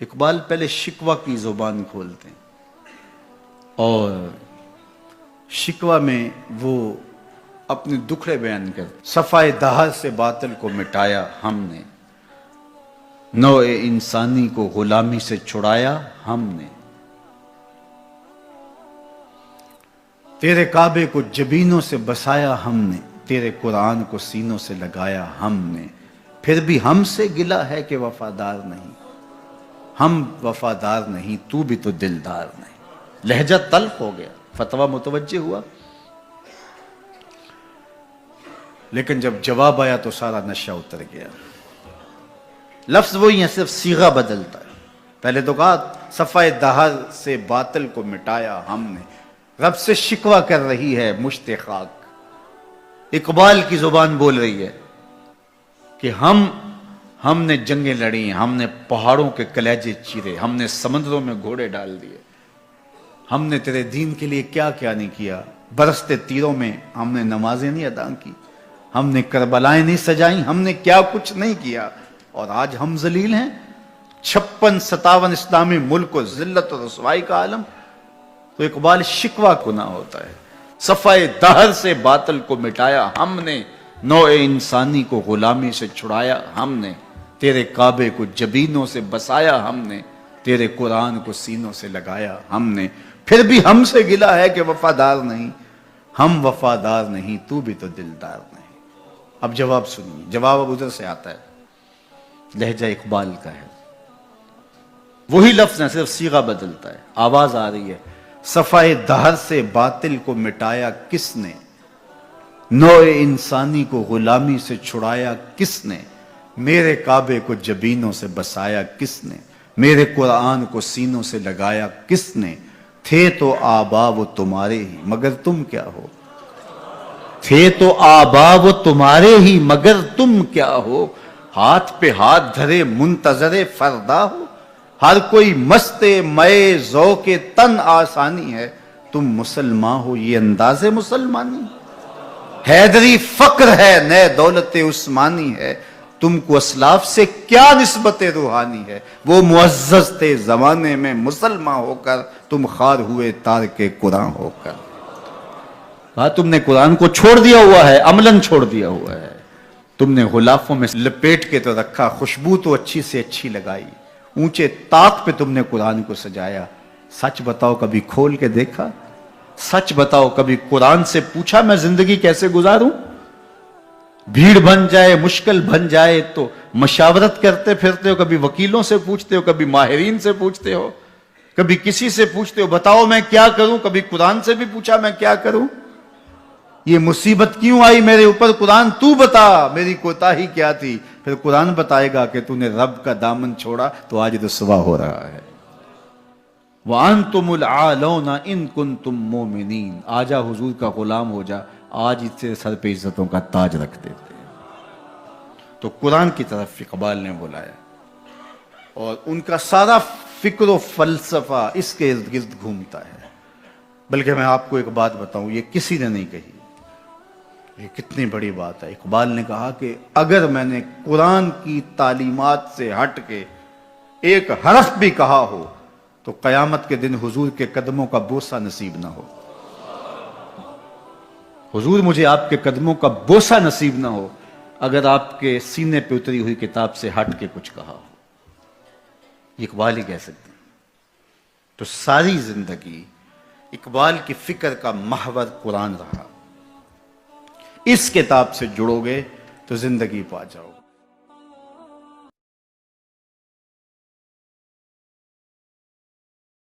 اقبال پہلے شکوہ کی زبان کھولتے ہیں اور شکوہ میں وہ اپنے دکھڑے بیان کرتے. صفائے دہر سے باطل کو مٹایا ہم نے، نوع انسانی کو غلامی سے چھڑایا ہم نے، تیرے کعبے کو جبینوں سے بسایا ہم نے، تیرے قرآن کو سینوں سے لگایا ہم نے، پھر بھی ہم سے گلہ ہے کہ وفادار نہیں. ہم وفادار نہیں، تو بھی تو دلدار نہیں. لہجہ تلخ ہو گیا، فتویٰ متوجہ ہوا، لیکن جب جواب آیا تو سارا نشہ اتر گیا. لفظ وہی ہے، صرف صیغہ بدلتا ہے. پہلے تو کہا صفائے دہر سے باطل کو مٹایا ہم نے. رب سے شکوہ کر رہی ہے مشت خاک. اقبال کی زبان بول رہی ہے کہ ہم نے جنگیں لڑی، ہم نے پہاڑوں کے کلیجے چیرے، ہم نے سمندروں میں گھوڑے ڈال دیے، ہم نے تیرے دین کے لیے کیا کیا نہیں کیا. برستے تیروں میں ہم نے نمازیں نہیں ادا کی، ہم نے کربلائیں نہیں سجائیں، ہم نے کیا کچھ نہیں کیا، اور آج ہم ذلیل ہیں. 56-57 اسلامی ملک کو ذلت و رسوائی کا عالم. تو اقبال شکوہ گناہ ہوتا ہے. صفائے دہر سے باطل کو مٹایا ہم نے، نوع انسانی کو غلامی سے چھڑایا ہم نے، تیرے کعبے کو جبینوں سے بسایا ہم نے، تیرے قرآن کو سینوں سے لگایا ہم نے، پھر بھی ہم سے گلہ ہے کہ وفادار نہیں. ہم وفادار نہیں، تو بھی تو دلدار نہیں. اب جواب سنیے. جواب اب ادھر سے آتا ہے، لہجہ اقبال کا ہے، وہی لفظ ہے، صرف صیغہ بدلتا ہے. آواز آ رہی ہے. صفائے دہر سے باطل کو مٹایا کس نے، نوع انسانی کو غلامی سے چھڑایا کس نے، میرے کعبے کو جبینوں سے بسایا کس نے، میرے قرآن کو سینوں سے لگایا کس نے. تھے تو آبا وہ تمہارے ہی مگر تم کیا ہو، تھے تو آبا وہ تمہارے ہی مگر تم کیا ہو. ہاتھ پہ ہاتھ دھرے منتظر فردا ہو، ہر کوئی مست مئے ذوق تن آسانی ہے. تم مسلمان ہو یہ انداز مسلمانی، حیدری فقر ہے نئے دولت عثمانی ہے. تم کو اسلاف سے کیا نسبت روحانی ہے، وہ معزز تھے زمانے میں مسلمان ہو کر، تم خار ہوئے تارک قرآن ہو کر. ہاں، تم نے قرآن کو چھوڑ دیا ہوا ہے، عملاً چھوڑ دیا ہوا ہے. تم نے غلافوں میں لپیٹ کے تو رکھا، خوشبو تو اچھی سے اچھی لگائی، اونچے طاق پہ تم نے قرآن کو سجایا. سچ بتاؤ کبھی کھول کے دیکھا، سچ بتاؤ کبھی قرآن سے پوچھا میں زندگی کیسے گزاروں. بھیڑ بن جائے، مشکل بن جائے تو مشاورت کرتے پھرتے ہو، کبھی وکیلوں سے پوچھتے ہو، کبھی ماہرین سے پوچھتے ہو، کبھی کسی سے پوچھتے ہو بتاؤ میں کیا کروں، کبھی قرآن سے بھی پوچھا میں کیا کروں. یہ مصیبت کیوں آئی میرے اوپر، قرآن تو بتا میری کوتاہی کیا تھی. پھر قرآن بتائے گا کہ تو نے رب کا دامن چھوڑا تو آج رسوا ہو رہا ہے. وَأَنْتُمُ الْعَالَوْنَ إِن كُنْتُم مُؤْمِنِينَ. آجا حضور کا غلام ہو جا، آج اس سے سر پہ عزتوں کا تاج رکھ دیتے ہیں. تو قرآن کی طرف اقبال نے بلایا اور ان کا سارا فکر و فلسفہ اس کے ارد گرد گھومتا ہے. بلکہ میں آپ کو ایک بات بتاؤں، یہ کسی نے نہیں کہی، یہ کتنی بڑی بات ہے. اقبال نے کہا کہ اگر میں نے قرآن کی تعلیمات سے ہٹ کے ایک حرف بھی کہا ہو تو قیامت کے دن حضور کے قدموں کا بوسہ نصیب نہ ہو. حضور مجھے آپ کے قدموں کا بوسہ نصیب نہ ہو اگر آپ کے سینے پہ اتری ہوئی کتاب سے ہٹ کے کچھ کہا ہو. یہ اقبال ہی کہہ سکتے ہیں. تو ساری زندگی اقبال کی فکر کا محور قرآن رہا. اس کتاب سے جڑو گے تو زندگی پا جاؤ گے.